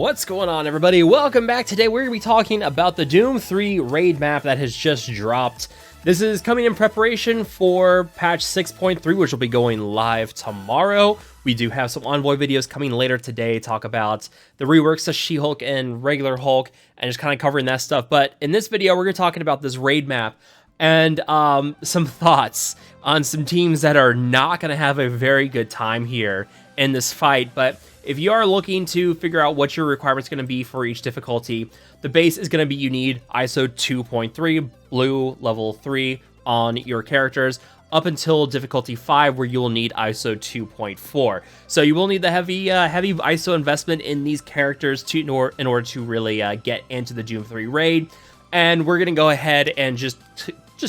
What's going on, everybody? Welcome back. Today we're going to be talking about the Doom 3 raid map that has just dropped. This is coming in preparation for patch 6.3, which will be going live tomorrow. We do have some Envoy videos coming later today, talk about the reworks to She-Hulk and regular Hulk, and just kind of covering that stuff. But in this video, we're going to be talking about this raid map and some thoughts on some teams that are not going to have a very good time here in this fight. But if you are looking to figure out what your requirements are going to be for each difficulty, the base is going to be you need ISO 2.3, blue level 3 on your characters, up until difficulty 5, where you will need ISO 2.4. So you will need the heavy ISO investment in these characters in order to really get into the Doom 3 raid. And we're going to go ahead and just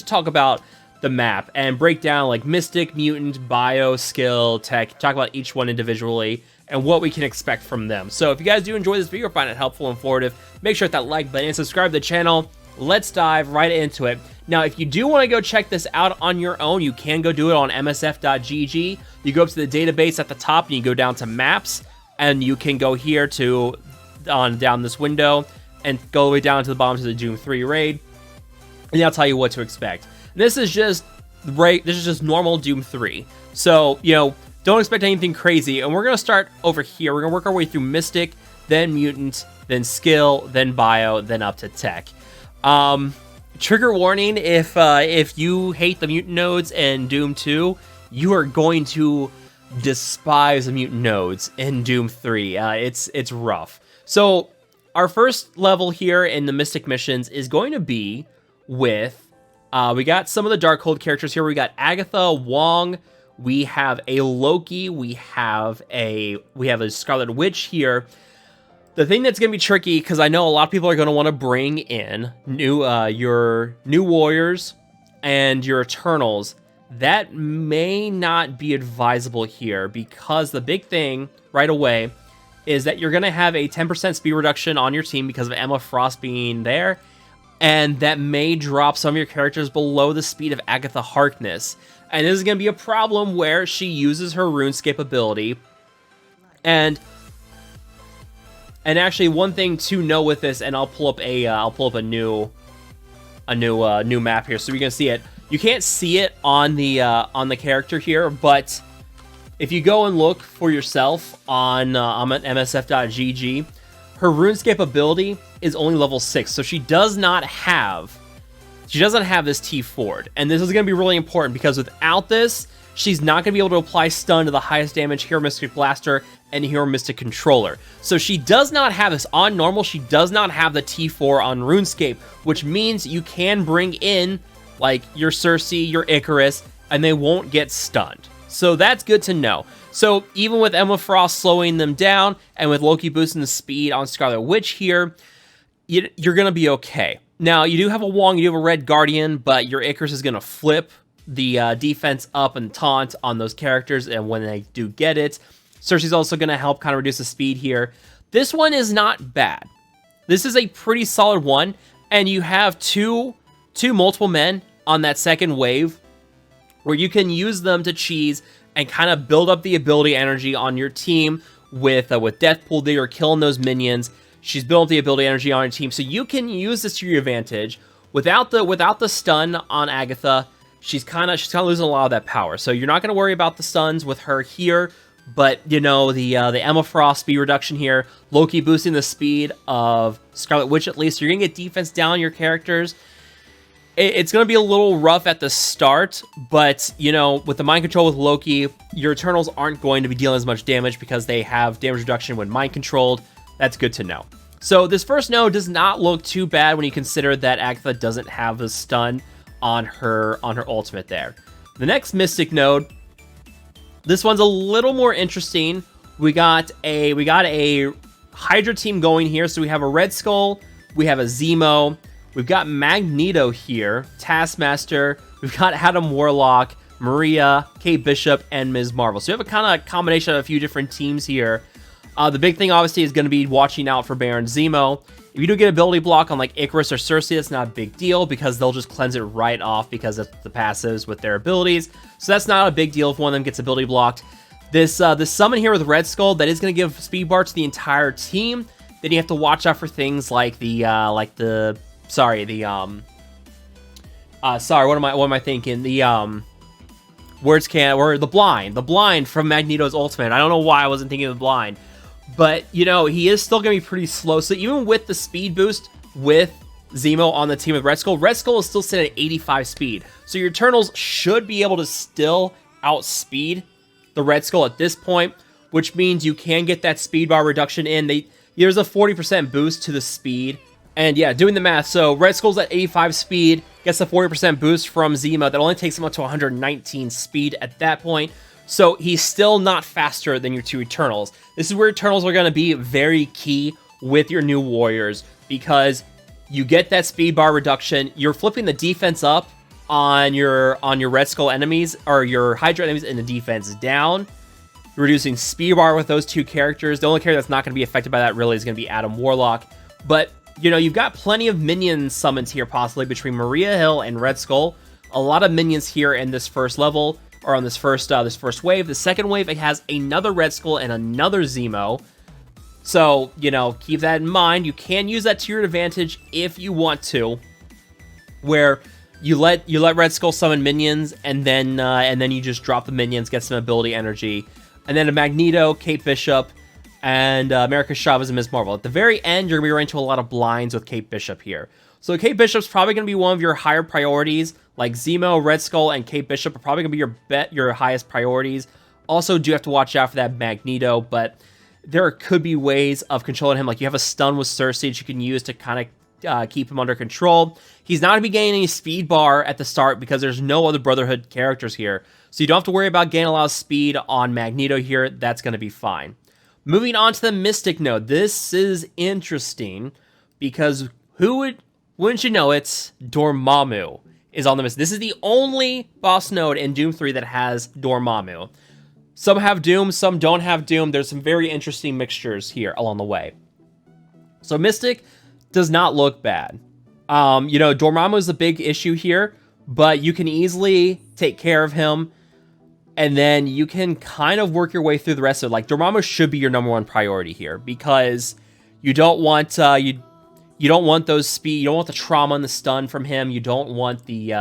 talk about the map and break down like Mystic, Mutant, Bio, Skill, Tech, talk about each one individually and what we can expect from them. So if you guys do enjoy this video or find it helpful and informative, make sure to hit that like button and subscribe to the channel. Let's dive right into it. Now, if you do want to go check this out on your own, you can go do it on MSF.gg. You go up to the database at the top and you go down to maps, and you can go here to down this window and go all the way down to the bottom to the Doom 3 raid, and I'll tell you what to expect. This is just normal Doom 3. So, you know, don't expect anything crazy. And we're going to start over here. We're going to work our way through Mystic, then Mutant, then Skill, then Bio, then up to Tech. Trigger warning, if you hate the Mutant nodes in Doom 2, you are going to despise the Mutant nodes in Doom 3. It's rough. So our first level here in the Mystic missions is going to be with, we got some of the Darkhold characters here. We got Agatha, Wong, we have a Loki, we have a Scarlet Witch here. The thing that's going to be tricky, because I know a lot of people are going to want to bring in your new Warriors and your Eternals. That may not be advisable here, because the big thing right away is that you're going to have a 10% speed reduction on your team because of Emma Frost being there, and that may drop some of your characters below the speed of Agatha Harkness. And this is going to be a problem where she uses her RuneScape ability. And actually, one thing to know with this, and I'll pull up a new map here, so you're gonna see it. You can't see it on the character here, but if you go and look for yourself on MSF.gg, her RuneScape ability is only level 6, so she doesn't have this T Ford, and this is going to be really important, because without this, she's not going to be able to apply stun to the highest damage Hero Mystic Blaster and Hero Mystic Controller. So she does not have this. On normal, she does not have the T4 on RuneScape, which means you can bring in like your Cersei, your Icarus, and they won't get stunned. So that's good to know. So even with Emma Frost slowing them down, and with Loki boosting the speed on Scarlet Witch here, you're going to be okay. Now, you do have a Wong, you have a Red Guardian, but your Icarus is going to flip the defense up and taunt on those characters, and when they do get it, Cersei's also going to help kind of reduce the speed here. This one is not bad. This is a pretty solid one, and you have two multiple men on that second wave, where you can use them to cheese and kind of build up the ability energy on your team with Deathpool there, killing those minions. She's built the ability energy on her team, so you can use this to your advantage. Without the stun on Agatha, she's kind of losing a lot of that power. So you're not going to worry about the stuns with her here. But you know, the Emma Frost speed reduction here, Loki boosting the speed of Scarlet Witch at least. So you're gonna get defense down on your characters. It's gonna be a little rough at the start, but you know, with the mind control with Loki, your Eternals aren't going to be dealing as much damage because they have damage reduction when mind controlled. That's good to know. So this first node does not look too bad when you consider that Agatha doesn't have the stun on her ultimate there. The next Mystic node, this one's a little more interesting. We got a Hydra team going here. So we have a Red Skull, we have a Zemo, we've got Magneto here, Taskmaster, we've got Adam Warlock, Maria, Kate Bishop, and Ms. Marvel. So we have a kind of combination of a few different teams here. The big thing, obviously, is going to be watching out for Baron Zemo. If you do get ability block on like Icarus or Cersei, that's not a big deal, because they'll just cleanse it right off because of the passives with their abilities. So that's not a big deal if one of them gets ability blocked. This summon here with Red Skull, that is going to give speed bar to the entire team. Then you have to watch out for things like sorry, what am I thinking? The blind from Magneto's ultimate. I don't know why I wasn't thinking of the blind, but you know, he is still gonna be pretty slow. So even with the speed boost with Zemo on the team with Red Skull is still sitting at 85 speed. So your Eternals should be able to still outspeed the Red Skull at this point, which means you can get that speed bar reduction in. There's a 40% boost to the speed. And yeah, doing the math, so Red Skull's at 85 speed, gets a 40% boost from Zemo. That only takes him up to 119 speed at that point. So he's still not faster than your two Eternals. This is where Eternals are going to be very key with your new Warriors, because you get that speed bar reduction. You're flipping the defense up on your Red Skull enemies, or your Hydra enemies, and the defense down. You're reducing speed bar with those two characters. The only character that's not going to be affected by that really is going to be Adam Warlock. But you know, you've got plenty of minion summons here, possibly between Maria Hill and Red Skull. A lot of minions here in this first level, or on this first wave. The second wave, it has another Red Skull and another Zemo. So, you know, keep that in mind. You can use that to your advantage if you want to, where you let Red Skull summon minions, and then you just drop the minions, get some ability energy, and then a Magneto, Kate Bishop, and America Chavez and Ms. Marvel. At the very end, you're going to be running into a lot of blinds with Kate Bishop here. So Kate Bishop's probably going to be one of your higher priorities. Like Zemo, Red Skull, and Kate Bishop are probably going to be your highest priorities. Also, do have to watch out for that Magneto, but there could be ways of controlling him. Like you have a stun with Cersei that you can use to kind of keep him under control. He's not going to be gaining any speed bar at the start because there's no other Brotherhood characters here. So you don't have to worry about gaining a lot of speed on Magneto here. That's going to be fine. Moving on to the Mystic node. This is interesting because wouldn't you know it, Dormammu is on the Mystic. This is the only boss node in Doom 3 that has Dormammu. Some have Doom, some don't have Doom. There's some very interesting mixtures here along the way. So Mystic does not look bad. You know, Dormammu is a big issue here, but you can easily take care of him, and then you can kind of work your way through the rest of it. Like, Dormammu should be your number one priority here, because you don't want you don't want those speed, you don't want the trauma and the stun from him. You don't want the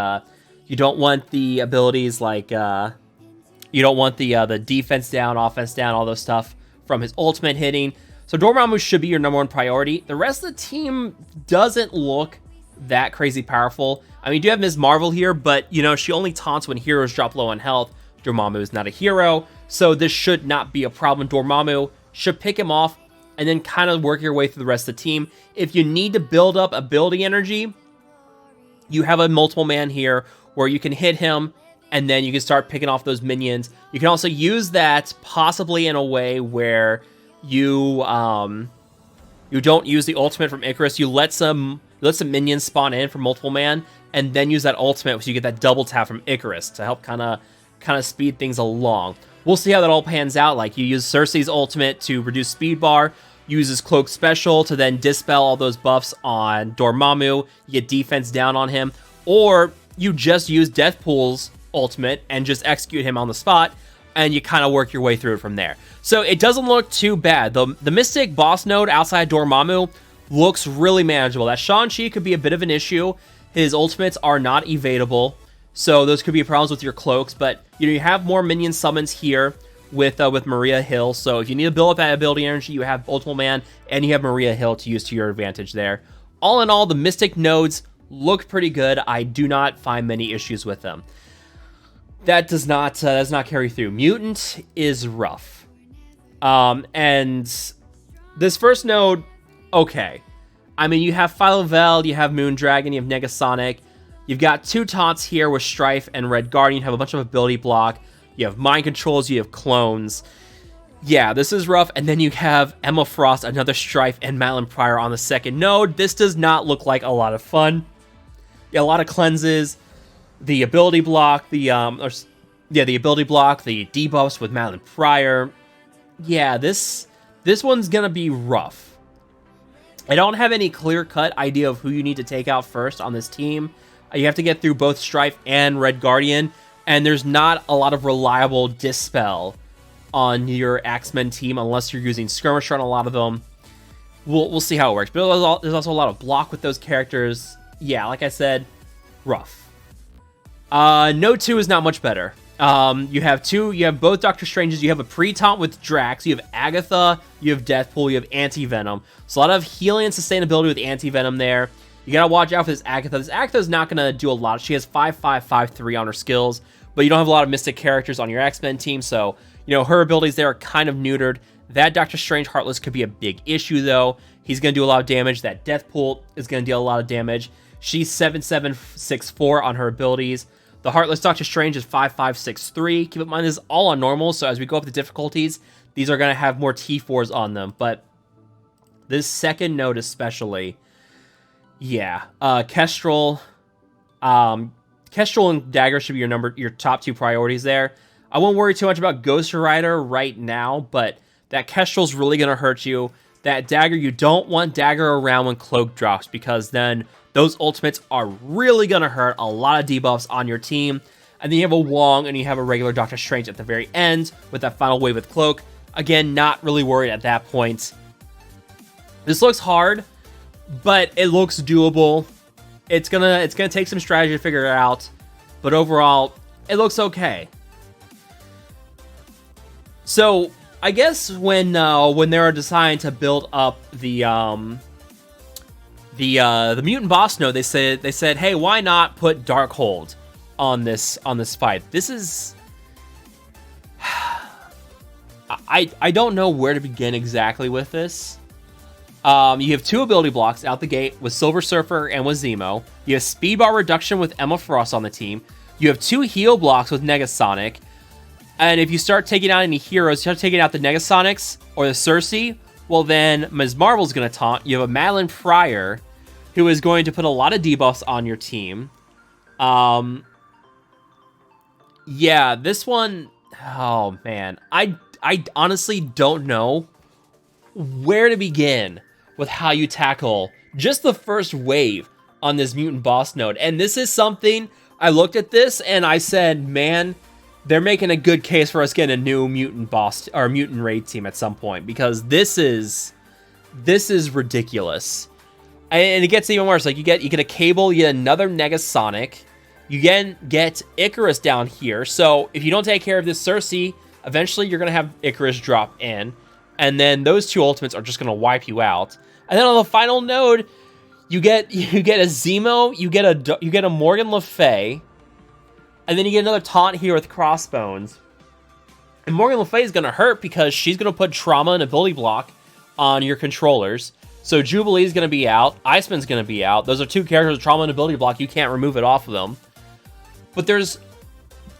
abilities like you don't want the defense down, offense down, all those stuff from his ultimate hitting. So Dormammu should be your number one priority. The rest of the team doesn't look that crazy powerful. I mean, you do have Ms. Marvel here, but, you know, she only taunts when heroes drop low on health. Dormammu is not a hero, so this should not be a problem. Dormammu should pick him off and then kind of work your way through the rest of the team. If you need to build up ability energy, you have a multiple man here where you can hit him, and then you can start picking off those minions. You can also use that possibly in a way where you don't use the ultimate from Icarus. You let some minions spawn in from multiple man, and then use that ultimate so you get that double tap from Icarus to help kind of speed things along. We'll see how that all pans out. Like, you use Cersei's ultimate to reduce speed bar, uses Cloak Special to then dispel all those buffs on Dormammu, you get defense down on him, or you just use Deathpool's ultimate and just execute him on the spot, and you kind of work your way through it from there. So it doesn't look too bad. The Mystic boss node outside Dormammu looks really manageable. That Shang-Chi could be a bit of an issue. His ultimates are not evadable, so those could be problems with your cloaks, but you have more minion summons here with Maria Hill. So if you need to build up that ability energy, you have Ultimate Man and you have Maria Hill to use to your advantage there. All in all, the Mystic nodes look pretty good. I do not find many issues with them. That does not carry through. Mutant is rough. And this first node, okay. I mean, you have Philovel, you have Moondragon, you have Negasonic. You've got two taunts here with Strife and Red Guardian. You have a bunch of ability block. You have mind controls, you have clones. Yeah, this is rough. And then you have Emma Frost, another Strife, and Madeline Pryor on the second node. This does not look like a lot of fun. Yeah, a lot of cleanses. The ability block, the ability block, the debuffs with Madeline Pryor. Yeah, this one's gonna be rough. I don't have any clear-cut idea of who you need to take out first on this team. You have to get through both Strife and Red Guardian, and there's not a lot of reliable dispel on your X-Men team unless you're using Skirmisher on a lot of them. we'll see how it works. But there's also a lot of block with those characters. Yeah, like I said, rough. Node 2 is not much better. You have both Doctor Stranges. You have a pre-taunt with Drax. You have Agatha. You have Deathpool. You have Anti-Venom. So a lot of healing and sustainability with Anti-Venom there. You gotta watch out for this Agatha. This Agatha is not gonna do a lot. She has 5/5, 5/3 on her skills, but you don't have a lot of Mystic characters on your X-Men team, so, you know, her abilities there are kind of neutered. That Doctor Strange Heartless could be a big issue, though. He's gonna do a lot of damage. That Deathpool is gonna deal a lot of damage. She's 7/7/6/4 on her abilities. The Heartless Doctor Strange is 5/5/6/3. Keep in mind, this is all on normal, so as we go up the difficulties, these are going to have more T4s on them. But this second node especially, yeah. Kestrel and Dagger should be your top 2 priorities there. I won't worry too much about Ghost Rider right now, but that Kestrel's really going to hurt you. That Dagger, you don't want Dagger around when Cloak drops, because then those ultimates are really going to hurt. A lot of debuffs on your team. And then you have a Wong and you have a regular Doctor Strange at the very end with that final wave with Cloak. Again, not really worried at that point. This looks hard, but it looks doable. It's gonna take some strategy to figure it out, but overall, it looks okay. So I guess when they were deciding to build up the mutant boss node, they said, hey, why not put Darkhold on this fight? This is I don't know where to begin exactly with this. You have 2 ability blocks out the gate with Silver Surfer and with Zemo. You have speed bar reduction with Emma Frost on the team. You have 2 heal blocks with Negasonic. And if you start taking out any heroes, you start taking out the Negasonics or the Cersei, well then Ms. Marvel's going to taunt. You have a Madeline Pryor, who is going to put a lot of debuffs on your team. Yeah, this one, oh man. I honestly don't know where to begin with how you tackle just the first wave on this mutant boss node. And this is something, I looked at this and I said, man, they're making a good case for us getting a new mutant boss or mutant raid team at some point, because this is ridiculous. And it gets even worse. Like you get a Cable, you get another Negasonic, you get Icarus down here. So if you don't take care of this Cersei, eventually you're gonna have Icarus drop in, and then those 2 ultimates are just gonna wipe you out. And then on the final node, you get a Zemo, you get a Morgan Le Fay, and then you get another taunt here with Crossbones. And Morgan Le Fay is gonna hurt because she's gonna put trauma and ability block on your controllers. So Jubilee's gonna be out, Iceman's gonna be out. Those are 2 characters with trauma and ability block. You can't remove it off of them. But there's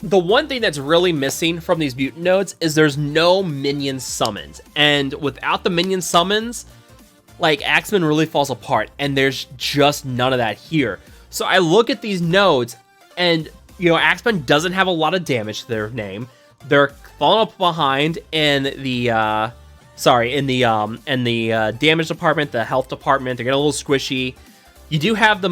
the one thing that's really missing from these mutant nodes is there's no minion summons. And without the minion summons, like, Axeman really falls apart, and there's just none of that here. So I look at these nodes, and, you know, Axeman doesn't have a lot of damage to their name. They're falling up behind in the, damage department, the health department. They're getting a little squishy. You do have the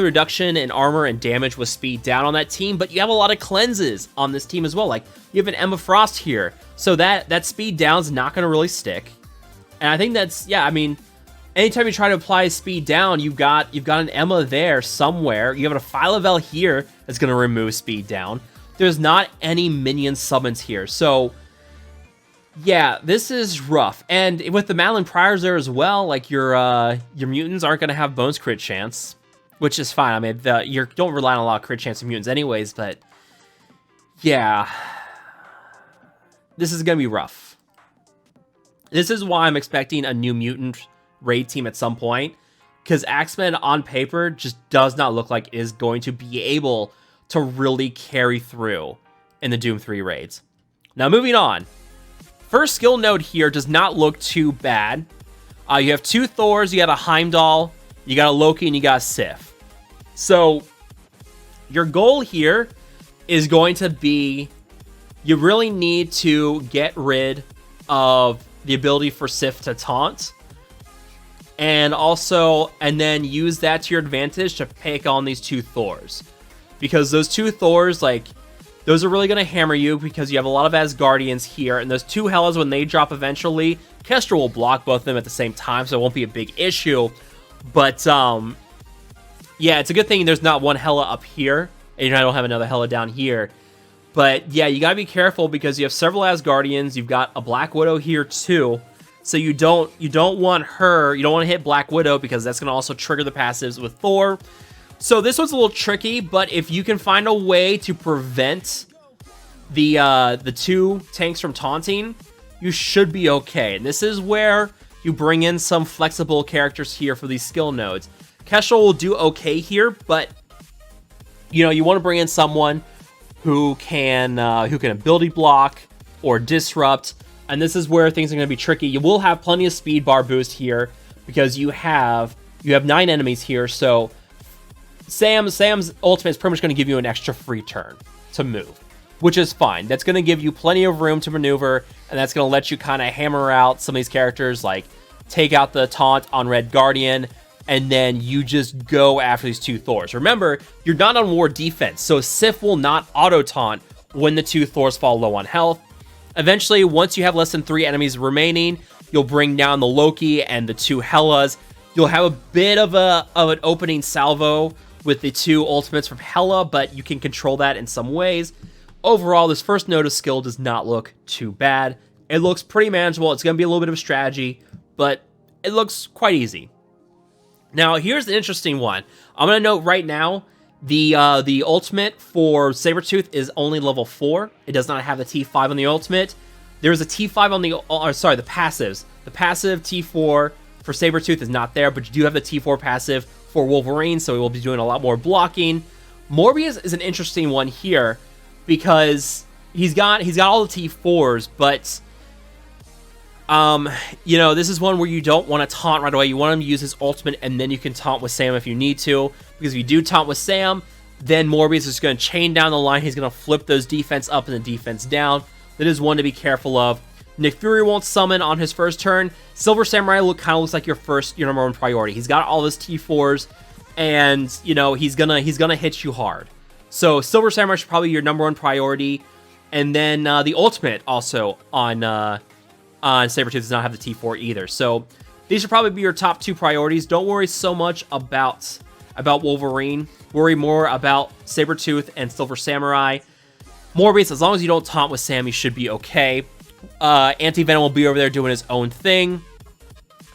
reduction in armor and damage with speed down on that team, but you have a lot of cleanses on this team as well. Like, you have an Emma Frost here, so that speed down's not going to really stick. And I think that's, yeah, I mean, anytime you try to apply speed down, you've got an Emma there somewhere. You have a Phyla-Vell here that's going to remove speed down. There's not any minion summons here, so yeah, this is rough. And with the Madeline Pryors there as well, like your mutants aren't going to have bonus crit chance, which is fine. I mean, you don't rely on a lot of crit chance of mutants anyways, but yeah, this is going to be rough. This is why I'm expecting a new mutant raid team at some point, because Axeman on paper just does not look like it is going to be able to really carry through in the Doom 3 raids. Now, moving on. First skill node here does not look too bad. You have 2 Thors, you got a Heimdall, you got a Loki, and you got a Sif. So, your goal here is going to be, you really need to get rid of the ability for Sif to taunt, and then use that to your advantage to pick on these 2 Thors. Because those 2 Thors, like, Those are really going to hammer you because you have a lot of Asgardians here, and those 2 Hellas, when they drop eventually, Kestrel will block both of them at the same time, so it won't be a big issue. But, yeah, it's a good thing there's not one Hella up here, and I don't have another Hella down here. But, yeah, you gotta be careful because you have several Asgardians, you've got a Black Widow here, too. So you don't want her, you don't want to hit Black Widow because that's going to also trigger the passives with Thor. So this one's a little tricky, but if you can find a way to prevent the 2 tanks from taunting, you should be okay. And this is where you bring in some flexible characters here for these skill nodes. Kestrel will do okay here, but you know, you want to bring in someone who can ability block or disrupt. And this is where things are going to be tricky. You will have plenty of speed bar boost here because you have 9 enemies here. So Sam's ultimate is pretty much going to give you an extra free turn to move, which is fine. That's going to give you plenty of room to maneuver, and that's going to let you kind of hammer out some of these characters, like take out the taunt on Red Guardian, and then you just go after these 2 Thors. Remember, you're not on war defense, so Sif will not auto-taunt when the 2 Thors fall low on health. Eventually, once you have less than 3 enemies remaining, you'll bring down the Loki and the 2 Hellas. You'll have a bit of an opening salvo with the 2 ultimates from Hela, but you can control that in some ways. Overall, this first node of skill does not look too bad. It looks pretty manageable. It's going to be a little bit of a strategy, but it looks quite easy. Now, here's the interesting one. I'm going to note right now, the ultimate for Sabretooth is only level 4. It does not have the T5 on the ultimate. There's a T5 on the passives. The passive T4 for Sabretooth is not there, but you do have the T4 passive for Wolverine, so he will be doing a lot more blocking. Morbius is an interesting one here because he's got all the T4s, but you know, this is one where you don't want to taunt right away. You want him to use his ultimate, and then you can taunt with Sam if you need to, because if you do taunt with Sam, then Morbius is going to chain down the line. He's going to flip those defense up and the defense down. That is one to be careful of. Nick Fury won't summon on his first turn. Silver Samurai kind of looks like your number 1 priority. He's got all his T4s, and you know he's gonna hit you hard. So Silver Samurai is probably your number 1 priority, and then the ultimate also on Sabretooth does not have the T4 either. So these should probably be your top 2 priorities. Don't worry so much about Wolverine. Worry more about Sabretooth and Silver Samurai. Morbius, as long as you don't taunt with Sam, you should be okay. Anti-Venom will be over there doing his own thing.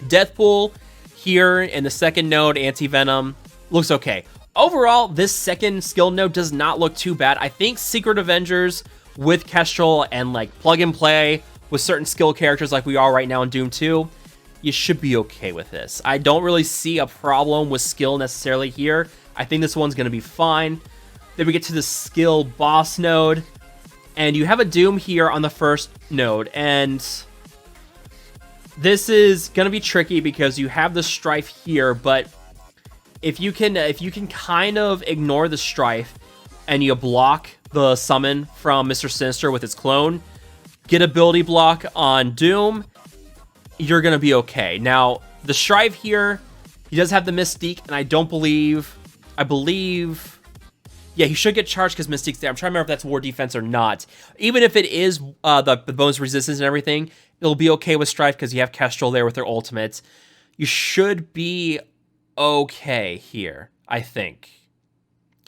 Deathpool here in the second node, Anti-Venom, looks okay. Overall, this second skill node does not look too bad. I think Secret Avengers with Kestrel and like plug and play with certain skill characters like we are right now in Doom 2, you should be okay with this. I don't really see a problem with skill necessarily here. I think this one's going to be fine. Then we get to the skill boss node, and you have a Doom here on the first node, and this is going to be tricky because you have the Strife here, but if you can kind of ignore the Strife and you block the summon from Mr. Sinister with its clone, get ability block on Doom, you're going to be okay. Now, the Strife here, he does have the Mystique, and I believe, yeah, he should get charged because Mystique's there. I'm trying to remember if that's war defense or not. Even if it is the bonus resistance and everything, it'll be okay with Strife because you have Kestrel there with their ultimates. You should be okay here, I think.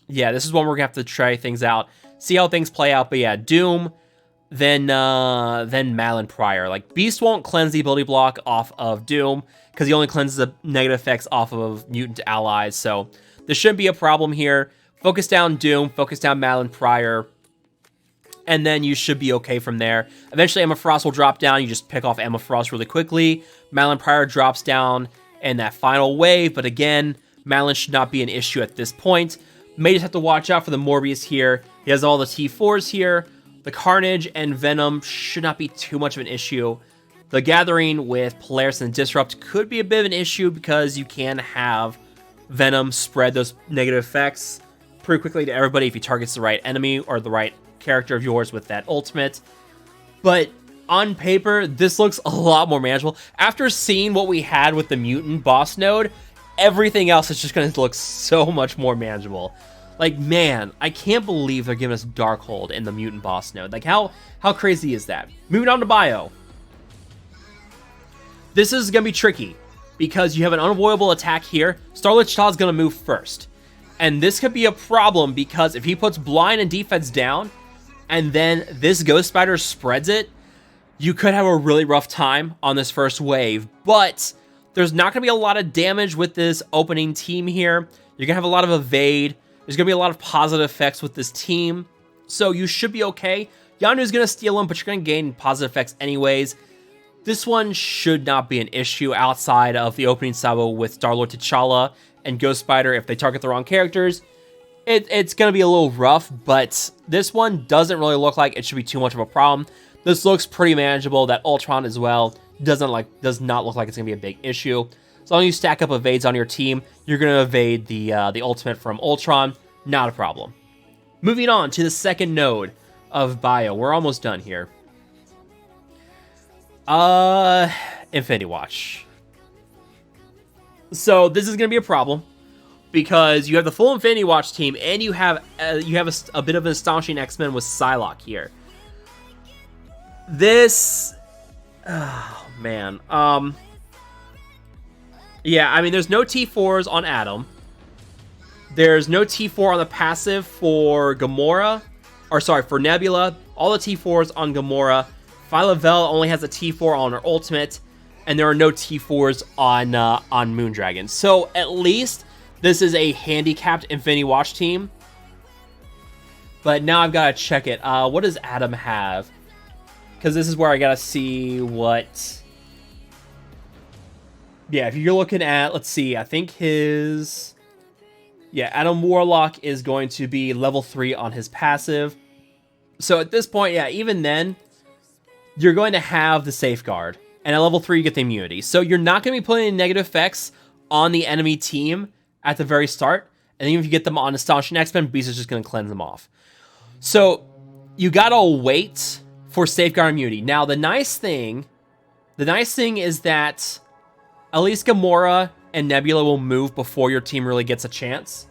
Yeah, this is one we're going to have to try things out, see how things play out. But yeah, Doom, then Malin Pryor. Like, Beast won't cleanse the ability block off of Doom because he only cleanses the negative effects off of mutant allies. So this shouldn't be a problem here. Focus down Doom, focus down Malin Pryor, and then you should be okay from there. Eventually, Emma Frost will drop down. You just pick off Emma Frost really quickly. Malin Pryor drops down in that final wave, but again, Malin should not be an issue at this point. May just have to watch out for the Morbius here. He has all the T4s here. The Carnage and Venom should not be too much of an issue. The Gathering with Polaris and Disrupt could be a bit of an issue because you can have Venom spread those negative effects pretty quickly to everybody if he targets the right enemy or the right character of yours with that ultimate. But on paper, this looks a lot more manageable. After seeing what we had with the Mutant boss node, everything else is just going to look so much more manageable. Like, man, I can't believe they're giving us Darkhold in the Mutant boss node. Like, how crazy is that? Moving on to Bio. This is going to be tricky because you have an unavoidable attack here. Starlit Shaw is going to move first. And this could be a problem because if he puts blind and defense down and then this Ghost Spider spreads it, you could have a really rough time on this first wave. But there's not going to be a lot of damage with this opening team here. You're going to have a lot of evade. There's going to be a lot of positive effects with this team. So you should be okay. Yandu's going to steal him, but you're going to gain positive effects anyways. This one should not be an issue outside of the opening salvo with Star-Lord T'Challa and Ghost Spider. If they target the wrong characters, it's going to be a little rough, but this one doesn't really look like it should be too much of a problem. This looks pretty manageable. That Ultron as well does not look like it's going to be a big issue. As long as you stack up evades on your team, you're going to evade the ultimate from Ultron. Not a problem. Moving on to the second node of Bio. We're almost done here. Infinity Watch. So this is going to be a problem because you have the full Infinity Watch team and you have a bit of an astonishing X-Men with Psylocke here. This, oh man, yeah, I mean, there's no T4s on Adam. There's no T4 on the passive for Gamora, or sorry, for Nebula. All the T4s on Gamora. Phyla-Vell only has a T4 on her ultimate, and there are no T4s on Moondragon. So at least this is a handicapped Infinity Watch team. But now I've got to check it. What does Adam have? Because this is where I got to see what... Yeah, if you're looking at, let's see, I think his... Yeah, Adam Warlock is going to be level 3 on his passive. So at this point, yeah, even then, you're going to have the Safeguard. And at level 3, you get the immunity. So you're not going to be putting any negative effects on the enemy team at the very start. And even if you get them on Astonishing X-Men, Beast is just going to cleanse them off. So you got to wait for Safeguard immunity. Now, the nice thing is that at least Gamora and Nebula will move before your team really gets a chance.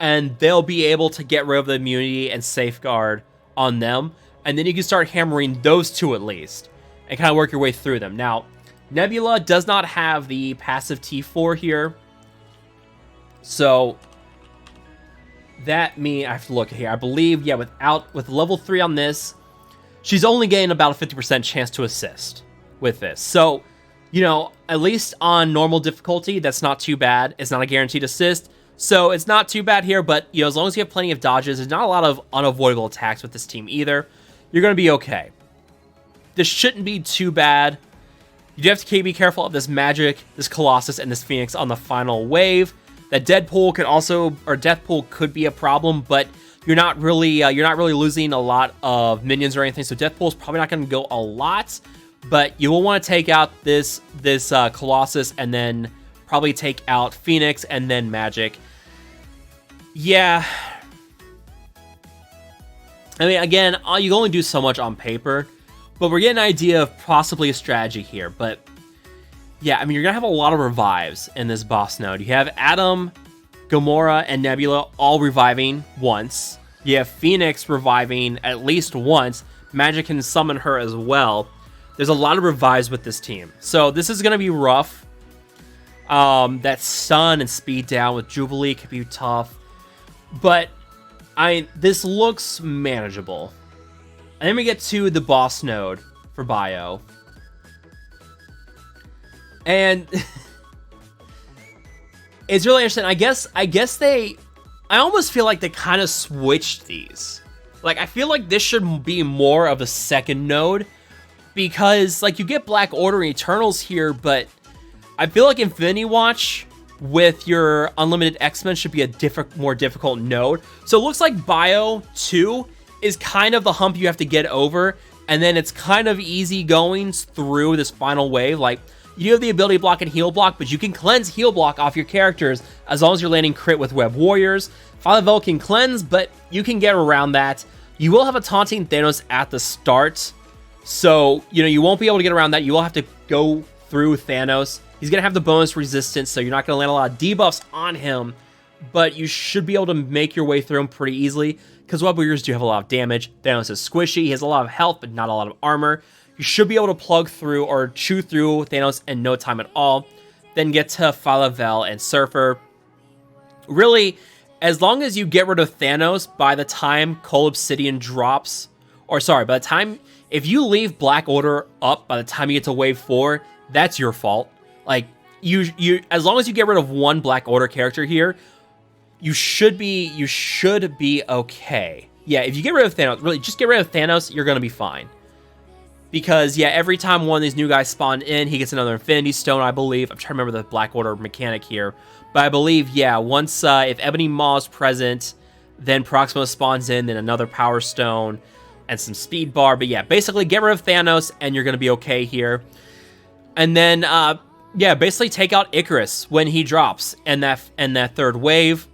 And they'll be able to get rid of the immunity and Safeguard on them. And then you can start hammering those two at least. And kind of work your way through them. Now, Nebula does not have the passive T4 here. So that means, I have to look here. I believe, yeah, with level 3 on this, she's only getting about a 50% chance to assist with this. So, you know, at least on normal difficulty, that's not too bad. It's not a guaranteed assist. So it's not too bad here, but, you know, as long as you have plenty of dodges, there's not a lot of unavoidable attacks with this team either. You're going to be okay. This shouldn't be too bad. You do have to be careful of this Magic, this Colossus, and this Phoenix on the final wave. That Deadpool could also, or Deathpool could be a problem, but you're not really losing a lot of minions or anything. So Deathpool's probably not going to go a lot, but you will want to take out this Colossus and then probably take out Phoenix and then Magic. Yeah. I mean, again, you can only do so much on paper, but we're getting an idea of possibly a strategy here. But yeah, I mean, you're going to have a lot of revives in this boss node. You have Adam, Gamora, and Nebula all reviving once. You have Phoenix reviving at least once. Magic can summon her as well. There's a lot of revives with this team. So this is going to be rough. That stun and speed down with Jubilee could be tough. But this looks manageable. And then we get to the boss node for Bio. And it's really interesting. I almost feel like they kind of switched these. Like, I feel like this should be more of a second node. Because, like, you get Black Order and Eternals here, but I feel like Infinity Watch with your Unlimited X-Men should be a more difficult node. So it looks like Bio 2 is kind of the hump you have to get over, and then it's kind of easy going through this final wave. Like, you have the ability block and heal block, but you can cleanse heal block off your characters as long as you're landing crit with Web Warriors. Phyla-Vell can cleanse, but you can get around that. You will have a taunting Thanos at the start, so, you know, you won't be able to get around that. You will have to go through Thanos. He's going to have the bonus resistance, so you're not going to land a lot of debuffs on him. but you should be able to make your way through them pretty easily, because web weavers do have a lot of damage. Thanos is squishy, he has a lot of health, but not a lot of armor. You should be able to plug through or chew through Thanos in no time at all. Then get to Falavel and Surfer. Really, as long as you get rid of Thanos by the time Coal Obsidian drops, or sorry, by the time, if you leave Black Order up by the time you get to wave 4, that's your fault. Like, you as long as you get rid of one Black Order character here, you should be okay. Yeah, if you get rid of Thanos, really, just get rid of Thanos, you're gonna be fine. Because, yeah, every time one of these new guys spawn in, he gets another Infinity Stone, I believe. I'm trying to remember the Black Order mechanic here. But I believe, yeah, once, if Ebony Maw is present, then Proxima spawns in, then another Power Stone, and some Speed Bar. But yeah, basically get rid of Thanos, and you're going to be okay here. And then, yeah, basically take out Icarus when he drops in that third wave.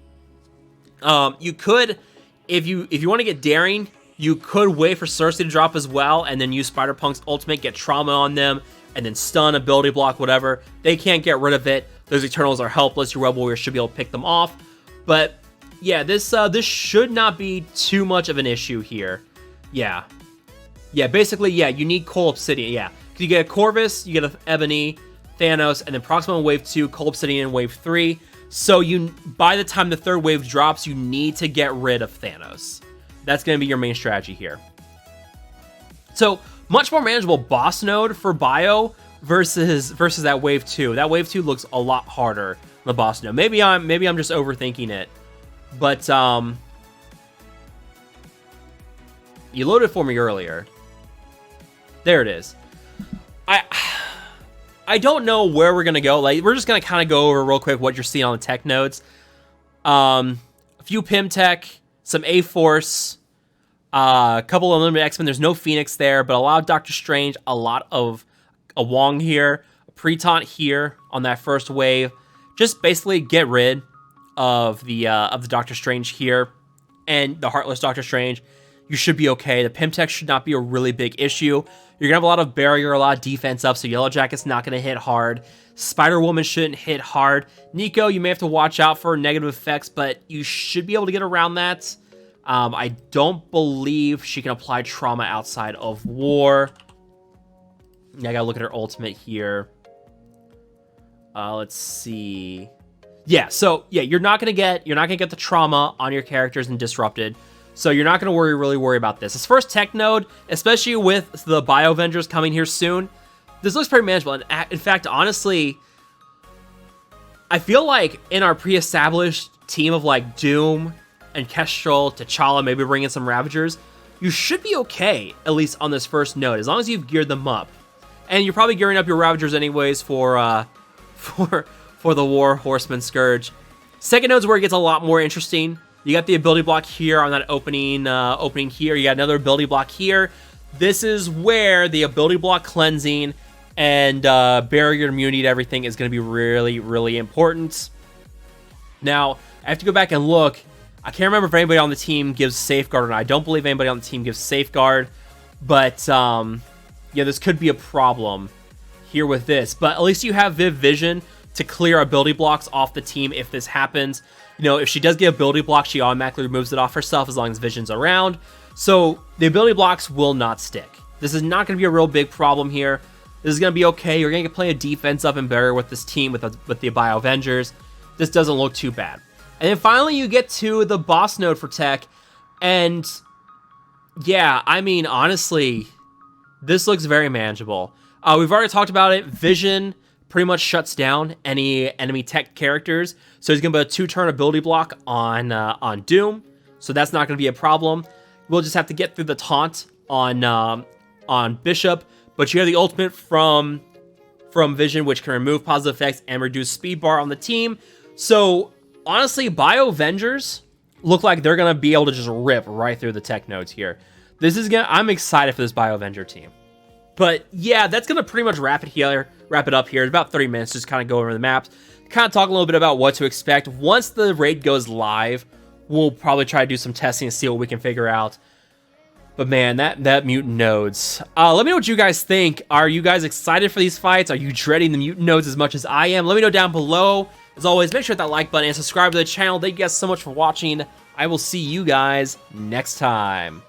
You could, if you want to get daring, you could wait for Cersei to drop as well, and then use Spider-Punk's ultimate, get trauma on them, and then stun, ability block, whatever. They can't get rid of it. Those Eternals are helpless. Your Web Warriors should be able to pick them off. But yeah, this should not be too much of an issue here. Yeah. Yeah, basically, yeah, you need Coal Obsidian, yeah. Because you get a Corvus, you get an Ebony, Thanos, and then Proxima in wave 2, Coal Obsidian in wave 3. So by the time the third wave drops, you need to get rid of Thanos. That's going to be your main strategy here. So, much more manageable boss node for Bio versus that wave 2. That wave 2 looks a lot harder than the boss node. Maybe I'm just overthinking it. But you loaded for me earlier. There it is. I don't know where we're going to go. Like, we're just going to kind of go over real quick what you're seeing on the tech nodes. A few Pym tech, some A-Force, a couple of Unlimited X-Men. There's no Phoenix there, but a lot of Doctor Strange, a lot of a Wong here, a Pretant here on that first wave. Just basically get rid of the Doctor Strange here and the Heartless Doctor Strange. You should be okay. The Pym tech should not be a really big issue. You're going to have a lot of barrier, a lot of defense up, so Yellow Jacket's not going to hit hard. Spider-Woman shouldn't hit hard. Nico, you may have to watch out for negative effects, but you should be able to get around that. I don't believe she can apply trauma outside of war. Yeah, I gotta look at her ultimate here. Let's see. Yeah, so yeah, you're not gonna get the trauma on your characters in Disrupted. So you're not gonna really worry about this. This first tech node, especially with the Bio Avengers coming here soon, this looks pretty manageable. And in fact, honestly, I feel like in our pre-established team of like Doom and Kestrel, T'Challa, maybe bring in some Ravagers, you should be okay, at least on this first node, as long as you've geared them up. And you're probably gearing up your Ravagers anyways for the War Horseman Scourge. Second node's where it gets a lot more interesting. You got the ability block here on that opening here. You got another ability block here. This is where the ability block cleansing and barrier immunity to everything is going to be really important. Now, I have to go back and look. I can't remember if anybody on the team gives Safeguard or not. I don't believe anybody on the team gives Safeguard. But, yeah, this could be a problem here with this. But at least you have Viv Vision to clear ability blocks off the team if this happens. You know, if she does get ability block, she automatically removes it off herself as long as Vision's around. So the ability blocks will not stick. This is not going to be a real big problem here. This is going to be okay. You're going to play a defense up and barrier with this team, with the Bio Avengers. This doesn't look too bad. And then finally you get to the boss node for tech. And yeah, I mean, honestly, this looks very manageable. We've already talked about it. Vision pretty much shuts down any enemy tech characters. So he's going to put a 2-turn ability block on Doom. So that's not going to be a problem. We'll just have to get through the taunt on Bishop. But you have the ultimate from Vision, which can remove positive effects and reduce speed bar on the team. So honestly, Bio Avengers look like they're going to be able to just rip right through the tech nodes here. I'm excited for this Bio Avenger team. But yeah, that's going to pretty much wrap it up here. It's about 30 minutes, just kind of go over the maps. Kind of talk a little bit about what to expect. Once the raid goes live, we'll probably try to do some testing and see what we can figure out. But man, that mutant nodes. Let me know what you guys think. Are you guys excited for these fights? Are you dreading the mutant nodes as much as I am? Let me know down below. As always, make sure to hit that like button and subscribe to the channel. Thank you guys so much for watching. I will see you guys next time.